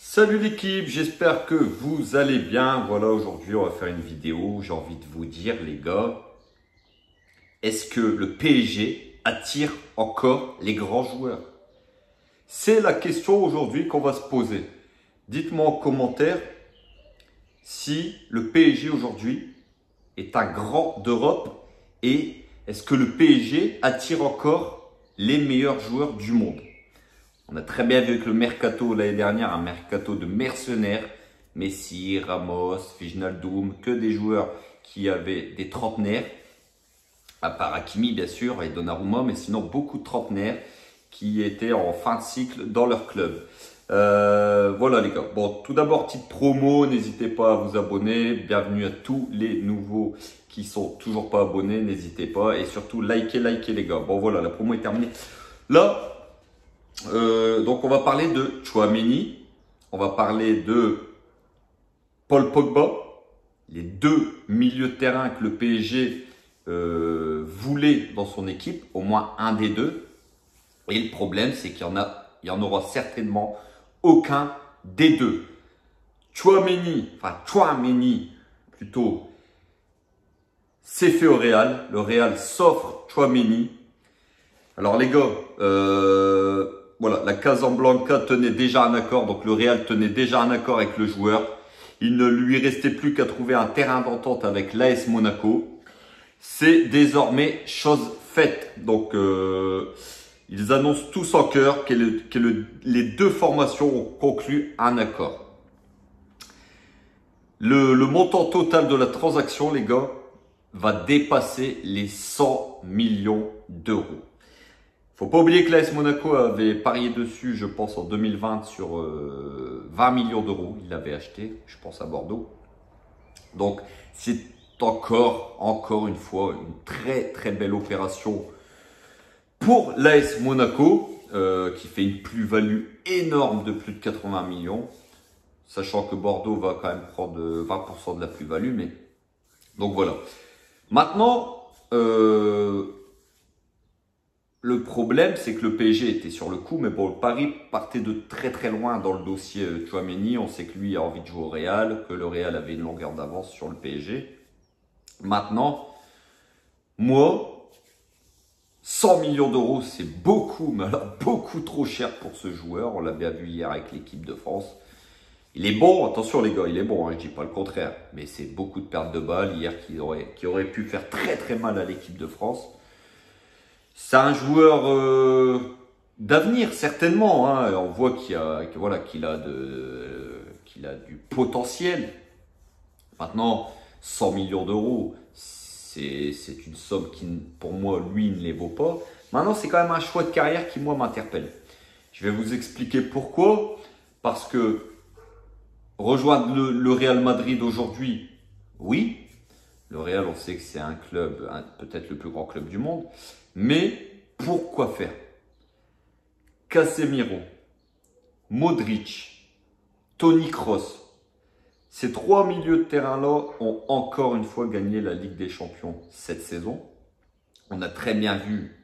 Salut l'équipe, j'espère que vous allez bien. Voilà, aujourd'hui on va faire une vidéo. J'ai envie de vous dire les gars, est-ce que le PSG attire encore les grands joueurs? C'est la question aujourd'hui qu'on va se poser. Dites-moi en commentaire si le PSG aujourd'hui est un grand d'Europe et est-ce que le PSG attire encore les meilleurs joueurs du monde? On a très bien vu avec le mercato l'année dernière, un mercato de mercenaires. Messi, Ramos, Wijnaldum, que des joueurs qui avaient des trentenaires. À part Hakimi bien sûr et Donnarumma, mais sinon beaucoup de trentenaires qui étaient en fin de cycle dans leur club. Voilà les gars. Bon, tout d'abord, petite promo, n'hésitez pas à vous abonner. Bienvenue à tous les nouveaux qui sont toujours pas abonnés, n'hésitez pas. Et surtout, likez les gars. Bon voilà, la promo est terminée. Là, donc on va parler de Tchouaméni, on va parler de Paul Pogba, les deux milieux de terrain que le PSG voulait dans son équipe, au moins un des deux. Et le problème, c'est qu'il y en aura certainement aucun des deux. Tchouaméni plutôt, c'est fait au Real. Le Real s'offre Tchouaméni. Alors les gars, voilà, la Casablanca tenait déjà un accord, donc le Real tenait déjà un accord avec le joueur. Il ne lui restait plus qu'à trouver un terrain d'entente avec l'AS Monaco. C'est désormais chose faite. Donc, ils annoncent tous en cœur que les deux formations ont conclu un accord. Le montant total de la transaction, les gars, va dépasser les 100 millions d'euros. Faut pas oublier que l'AS Monaco avait parié dessus, je pense, en 2020 sur 20 millions d'euros. Il l'avait acheté, je pense, à Bordeaux. Donc, c'est encore une fois, une très belle opération pour l'AS Monaco, qui fait une plus-value énorme de plus de 80 millions. Sachant que Bordeaux va quand même prendre 20% de la plus-value. Mais donc, voilà. Maintenant, le problème, c'est que le PSG était sur le coup, mais bon, le pari partait de très loin dans le dossier Tchouaméni. On sait que lui a envie de jouer au Real, que le Real avait une longueur d'avance sur le PSG. Maintenant, moi, 100 millions d'euros, c'est beaucoup, mais alors beaucoup trop cher pour ce joueur. On l'a bien vu hier avec l'équipe de France. Il est bon, attention les gars, il est bon, hein, je dis pas le contraire. Mais c'est beaucoup de pertes de balles hier qui aurait pu faire très mal à l'équipe de France. C'est un joueur d'avenir, certainement. Hein. On voit qu'il a du potentiel. Maintenant, 100 millions d'euros, c'est une somme qui, pour moi, lui, ne les vaut pas. Maintenant, c'est quand même un choix de carrière qui, moi, m'interpelle. Je vais vous expliquer pourquoi. Parce que rejoindre le Real Madrid aujourd'hui, oui. Le Real, on sait que c'est un club, peut-être le plus grand club du monde. Mais pourquoi faire? Casemiro, Modric, Toni Kroos, ces trois milieux de terrain-là ont encore une fois gagné la Ligue des Champions cette saison. On a très bien vu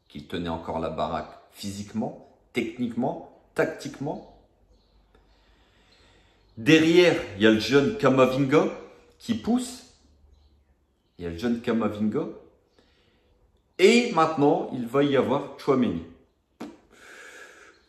qu'ils tenaient encore la baraque physiquement, techniquement, tactiquement. Derrière, il y a le jeune Camavinga qui pousse. Et maintenant, il va y avoir Tchouaméni.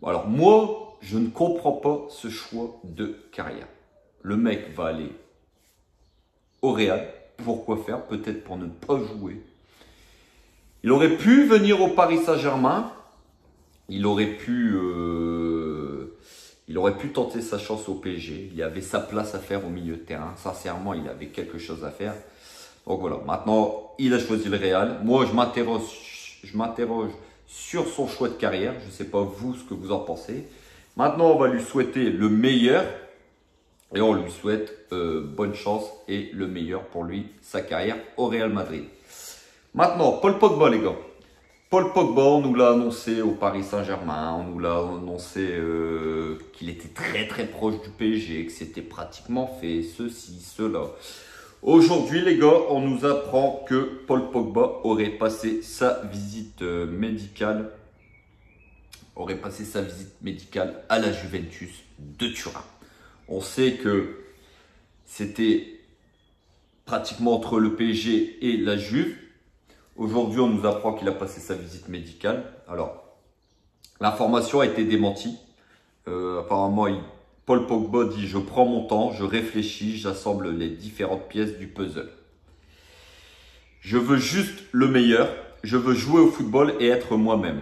Alors moi, je ne comprends pas ce choix de carrière. Le mec va aller au Real. Pourquoi faire? Peut-être pour ne pas jouer. Il aurait pu venir au Paris Saint-Germain. Il aurait pu tenter sa chance au PSG. Il y avait sa place à faire au milieu de terrain. Sincèrement, il avait quelque chose à faire. Donc voilà, maintenant, il a choisi le Real. Moi, je m'interroge sur son choix de carrière. Je ne sais pas vous, ce que vous en pensez. Maintenant, on va lui souhaiter le meilleur. Et on lui souhaite bonne chance et le meilleur pour lui, sa carrière au Real Madrid. Maintenant, Paul Pogba, les gars. Paul Pogba, on nous l'a annoncé au Paris Saint-Germain. On nous l'a annoncé qu'il était très proche du PSG, que c'était pratiquement fait, ceci, cela. Aujourd'hui, les gars, on nous apprend que Paul Pogba aurait passé sa visite médicale à la Juventus de Turin. On sait que c'était pratiquement entre le PSG et la Juve. Aujourd'hui, on nous apprend qu'il a passé sa visite médicale. Alors, l'information a été démentie. Apparemment, Paul Pogba dit « Je prends mon temps, je réfléchis, j'assemble les différentes pièces du puzzle. Je veux juste le meilleur, je veux jouer au football et être moi-même.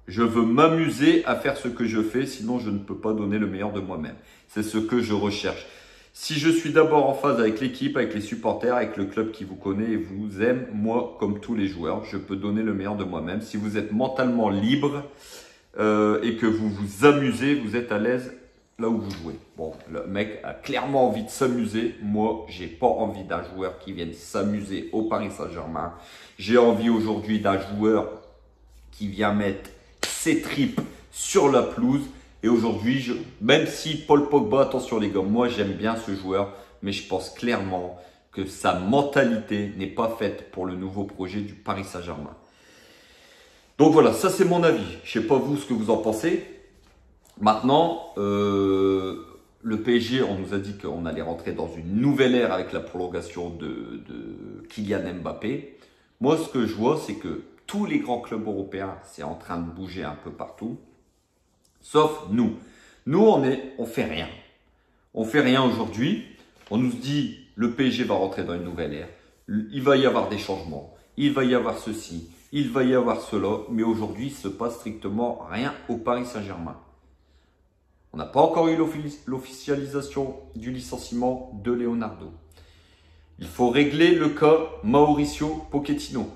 Je veux m'amuser à faire ce que je fais, sinon je ne peux pas donner le meilleur de moi-même. C'est ce que je recherche. Si je suis d'abord en phase avec l'équipe, avec les supporters, avec le club qui vous connaît et vous aime, moi comme tous les joueurs, je peux donner le meilleur de moi-même. Si vous êtes mentalement libre et que vous vous amusez, vous êtes à l'aise là où vous jouez. Bon, le mec a clairement envie de s'amuser. Moi, j'ai pas envie d'un joueur qui vienne s'amuser au Paris Saint-Germain. J'ai envie aujourd'hui d'un joueur qui vient mettre ses tripes sur la pelouse. Et aujourd'hui, même si Paul Pogba, attention les gars, moi j'aime bien ce joueur, mais je pense clairement que sa mentalité n'est pas faite pour le nouveau projet du Paris Saint-Germain. Donc voilà, ça c'est mon avis. Je sais pas vous ce que vous en pensez. Maintenant, le PSG, on nous a dit qu'on allait rentrer dans une nouvelle ère avec la prolongation de Kylian Mbappé. Moi, ce que je vois, c'est que tous les grands clubs européens, c'est en train de bouger un peu partout. Sauf nous. Nous, on fait rien. On fait rien aujourd'hui. On nous dit, le PSG va rentrer dans une nouvelle ère. Il va y avoir des changements. Il va y avoir ceci. Il va y avoir cela. Mais aujourd'hui, il ne se passe strictement rien au Paris Saint-Germain. On n'a pas encore eu l'officialisation du licenciement de Leonardo. Il faut régler le cas Mauricio Pochettino.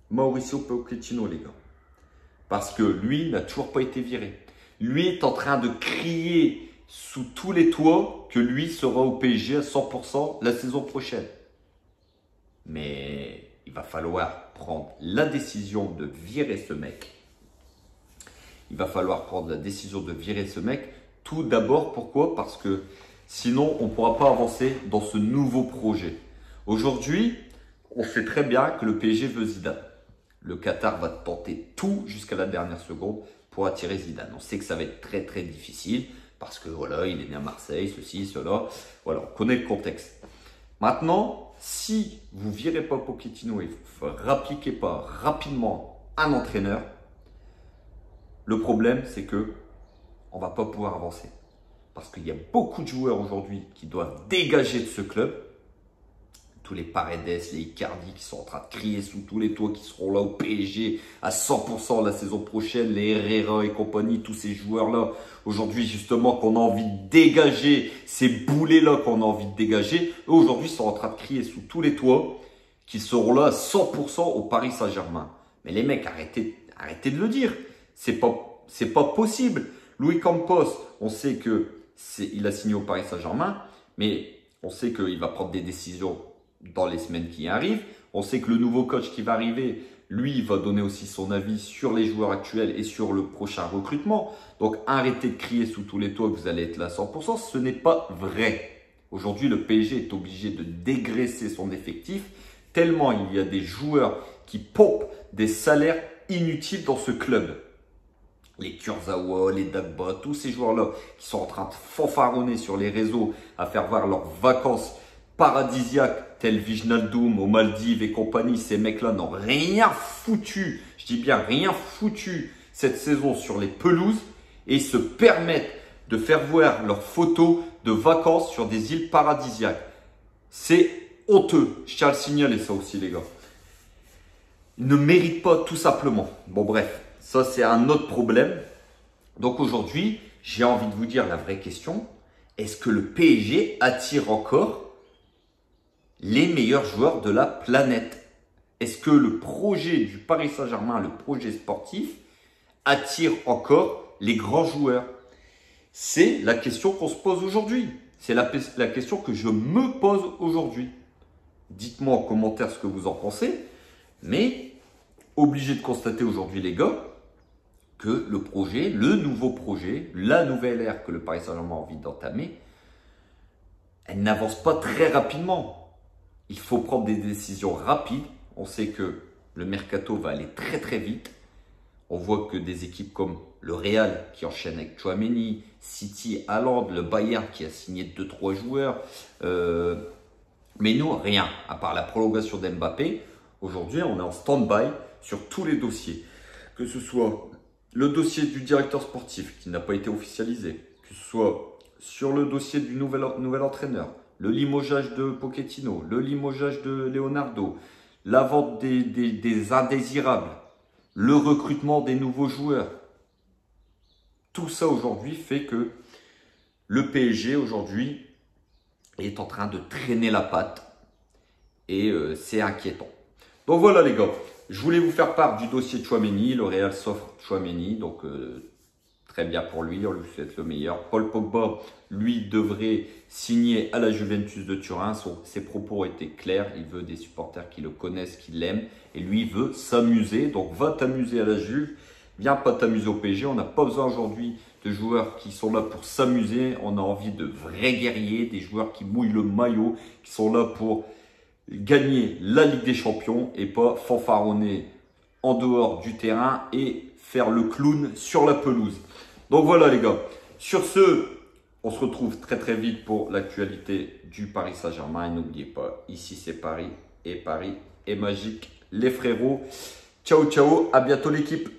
Mauricio Pochettino, les gars. Parce que lui n'a toujours pas été viré. Lui est en train de crier sous tous les toits que lui sera au PSG à 100% la saison prochaine. Mais il va falloir prendre la décision de virer ce mec. Il va falloir prendre la décision de virer ce mec. Tout d'abord, pourquoi? Parce que sinon, on ne pourra pas avancer dans ce nouveau projet. Aujourd'hui, on sait très bien que le PSG veut Zidane. Le Qatar va tenter tout jusqu'à la dernière seconde pour attirer Zidane. On sait que ça va être très très difficile parce que voilà, il est né à Marseille, ceci, cela. Voilà, on connaît le contexte. Maintenant, si vous ne virez pas Pochettino et vous ne rappliquez pas rapidement un entraîneur, le problème, c'est que on ne va pas pouvoir avancer. Parce qu'il y a beaucoup de joueurs aujourd'hui qui doivent dégager de ce club. Tous les Paredes, les Icardi qui sont en train de crier sous tous les toits, qui seront là au PSG à 100% la saison prochaine, les Herrera et compagnie, tous ces joueurs-là. Aujourd'hui, justement, qu'on a envie de dégager, ces boulets-là qu'on a envie de dégager, eux, aujourd'hui, sont en train de crier sous tous les toits, qui seront là à 100% au Paris Saint-Germain. Mais les mecs, arrêtez de le dire. C'est pas possible. Louis Campos, on sait qu'il a signé au Paris Saint-Germain, mais on sait qu'il va prendre des décisions dans les semaines qui arrivent. On sait que le nouveau coach qui va arriver, lui, va donner aussi son avis sur les joueurs actuels et sur le prochain recrutement. Donc, arrêtez de crier sous tous les toits que vous allez être là à 100%. Ce n'est pas vrai. Aujourd'hui, le PSG est obligé de dégraisser son effectif tellement il y a des joueurs qui pompent des salaires inutiles dans ce club. Les Kurzawa, les Dagba, tous ces joueurs-là qui sont en train de fanfaronner sur les réseaux à faire voir leurs vacances paradisiaques tels Wijnaldum aux Maldives et compagnie. Ces mecs-là n'ont rien foutu, je dis bien rien foutu cette saison sur les pelouses et se permettent de faire voir leurs photos de vacances sur des îles paradisiaques. C'est honteux. Je tiens à le signaler ça aussi les gars. Ils ne méritent pas tout simplement. Bon bref. Ça, c'est un autre problème. Donc aujourd'hui, j'ai envie de vous dire la vraie question. Est-ce que le PSG attire encore les meilleurs joueurs de la planète? Est-ce que le projet du Paris Saint-Germain, le projet sportif, attire encore les grands joueurs? C'est la question qu'on se pose aujourd'hui. C'est la question que je me pose aujourd'hui. Dites-moi en commentaire ce que vous en pensez. Mais obligé de constater aujourd'hui, les gars, que le projet, le nouveau projet, la nouvelle ère que le Paris Saint-Germain a envie d'entamer, elle n'avance pas très rapidement. Il faut prendre des décisions rapides. On sait que le mercato va aller très très vite. On voit que des équipes comme le Real qui enchaîne avec Tchouaméni, City, Haaland, le Bayern qui a signé 2-3 joueurs. Mais nous, rien, à part la prolongation d'Mbappé. Aujourd'hui, on est en stand-by sur tous les dossiers. Que ce soit le dossier du directeur sportif qui n'a pas été officialisé, que ce soit sur le dossier du nouvel entraîneur, le limogeage de Pochettino, le limogeage de Leonardo, la vente des indésirables, le recrutement des nouveaux joueurs. Tout ça aujourd'hui fait que le PSG aujourd'hui est en train de traîner la patte et c'est inquiétant. Donc voilà les gars, je voulais vous faire part du dossier de Tchouaméni. Le Real s'offre Tchouaméni, donc très bien pour lui, on lui souhaite le meilleur. Paul Pogba, lui, devrait signer à la Juventus de Turin. Ses propos ont été clairs, il veut des supporters qui le connaissent, qui l'aiment, et lui veut s'amuser. Donc va t'amuser à la Juve, viens pas t'amuser au PSG. On n'a pas besoin aujourd'hui de joueurs qui sont là pour s'amuser. On a envie de vrais guerriers, des joueurs qui mouillent le maillot, qui sont là pour gagner la Ligue des Champions et pas fanfaronner en dehors du terrain et faire le clown sur la pelouse. Donc voilà les gars, sur ce, on se retrouve très très vite pour l'actualité du Paris Saint-Germain. Et n'oubliez pas, ici c'est Paris est magique. Les frérots, ciao ciao, à bientôt l'équipe.